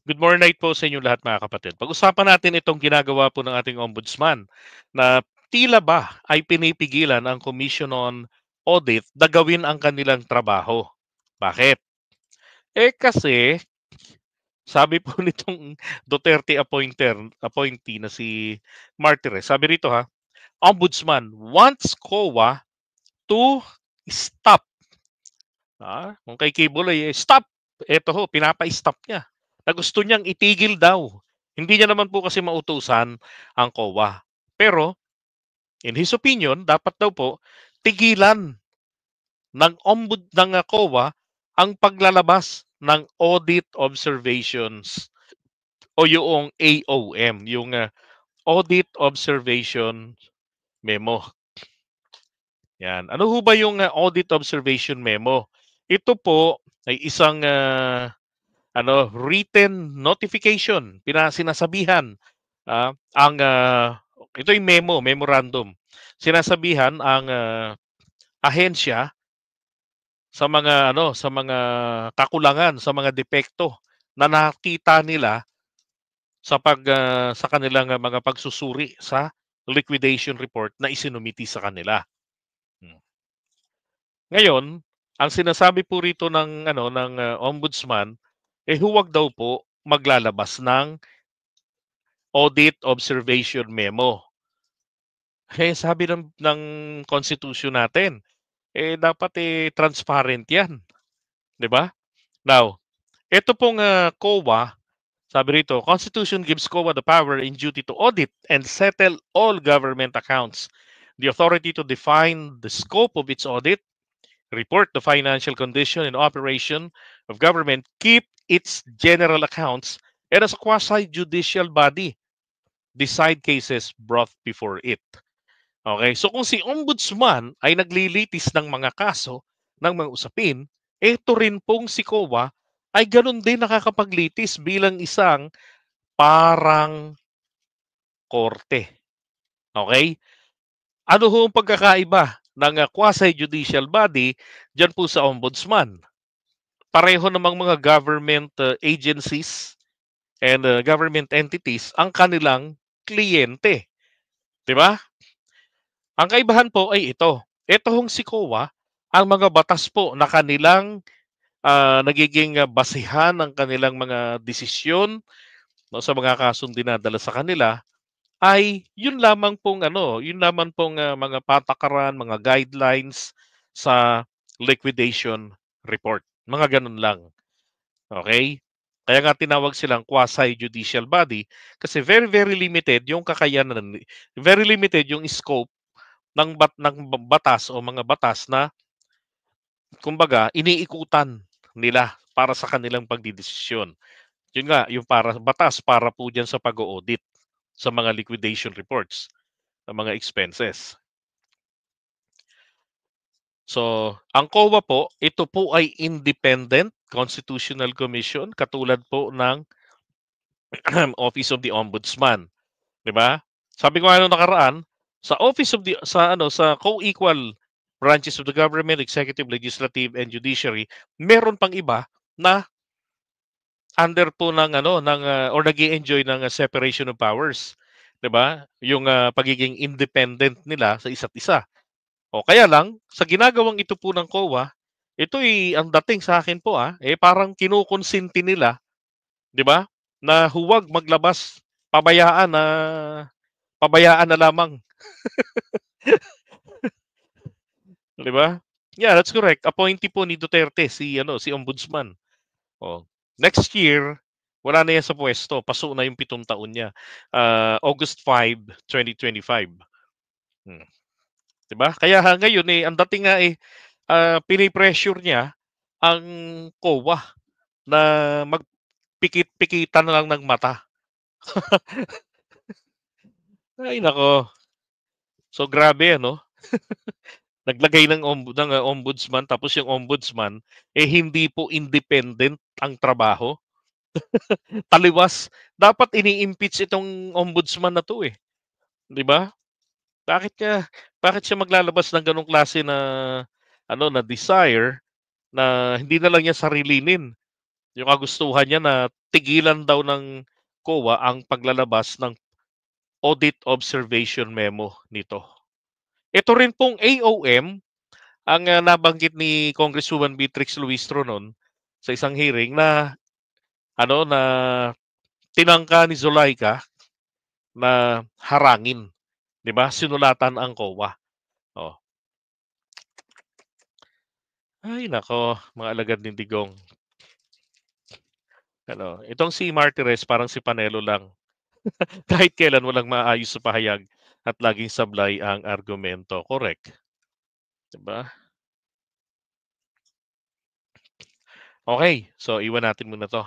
Good morning night po sa inyo lahat mga kapatid. Pag-usapan natin itong ginagawa po ng ating ombudsman na tila ba ay pinipigilan ang Commission on Audit na gawin ang kanilang trabaho. Bakit? Kasi sabi po nitong Duterte appointee na si Martires, sabi rito Ombudsman wants COA to stop. Kung kay Kibuloy, stop! Eto pinapa-stop niya. Na gusto niyang itigil daw. Hindi niya naman po kasi mautusan ang COA. Pero, in his opinion, dapat daw po tigilan ng COA ang paglalabas ng audit observations o yung AOM, yung Audit Observation Memo. Yan. Ano ho ba yung Audit Observation Memo? Ito po ay isang written notification, sinasabihan ang ito yung memorandum. Sinasabihan ang ahensya sa mga kakulangan, sa mga depekto na nakita nila sa kanilang mga pagsusuri sa liquidation report na isinumiti sa kanila. Ngayon, ang sinasabi po rito ng ombudsman huwag daw po maglalabas ng audit observation memo. Sabi ng constitution natin, dapat transparent 'yan, 'di ba? Now, ito pong COA, sabi rito, Constitution gives COA the power and duty to audit and settle all government accounts, the authority to define the scope of its audit, report the financial condition and operation of government, keep its general accounts, and as a quasi-judicial body, decide cases brought before it. Okay, so kung si ombudsman ay naglilitis ng mga kaso, ng mga usapin, ito rin pong si COA ay ganun din nakakapaglitis bilang isang parang korte. Okay? Ano ho ang pagkakaiba ng quasi-judicial body dyan po sa ombudsman? Pareho namang mga government agencies and government entities ang kanilang kliyente. 'Di ba? Ang kaibahan po ay ito. Ito hong si COA, ang mga batas po na kanilang nagiging basihan ng kanilang mga desisyon no, sa mga kasong dinadala sa kanila ay yun lamang pong mga patakaran, mga guidelines sa liquidation report. Mga ganun lang. Okay? Kaya nga tinawag silang quasi-judicial body kasi very very limited yung kakayanan, very limited yung scope ng batas o mga batas na kumbaga iniikutan nila para sa kanilang pagdidesisyon. Yun nga, yung batas para po diyan sa pag-audit sa mga liquidation reports ng mga expenses. So, ang COA po, ito po ay independent constitutional commission katulad po ng Office of the Ombudsman, 'di ba? Sabi ko nga nung nakaraan, sa Office of the sa co-equal branches of the government, executive, legislative, and judiciary, meron pang iba na under po or nag-e-enjoy ng separation of powers, 'di ba? Yung pagiging independent nila sa isa't isa. O kaya lang sa ginagawang ito po ng COA, ang dating sa akin po parang kinukonsinti nila, 'di ba? Na huwag maglabas, pabayaan na pabayaan na lamang, 'di ba? Yeah, that's correct. Appointee po ni Duterte si Ombudsman. Oh. Next year, wala na yan sa pwesto. Paso na yung 7 taon niya. August 5, 2025. 'Di ba? Kaya ngayon ang dating nga pinipressure niya ang COA na magpikit-pikitan na lang ng mata. Ay nako. So grabe ano. Naglagay ng ombudsman tapos yung ombudsman hindi po independent ang trabaho. Taliwas. Dapat ini-impeach itong ombudsman na 'to 'di ba? Bakit niya bakit siya maglalabas ng ganong klase na na desire na hindi na lang niya sarilinin, Yung kagustuhan niya na tigilan daw ng COA ang paglalabas ng audit observation memo nito. Ito rin pong AOM ang nabanggit ni Congresswoman Beatrix Luistro noon sa isang hearing na na tinangka ni Zulaika na harangin, 'di ba? Sinulatan ang COA. Oh. Ay nako, mga alagad ni Digong. Itong si Martires parang si Panelo lang. Kahit kailan walang maayos sa pahayag at laging sablay ang argumento. Correct, 'di ba? Okay, so iwan natin muna 'to.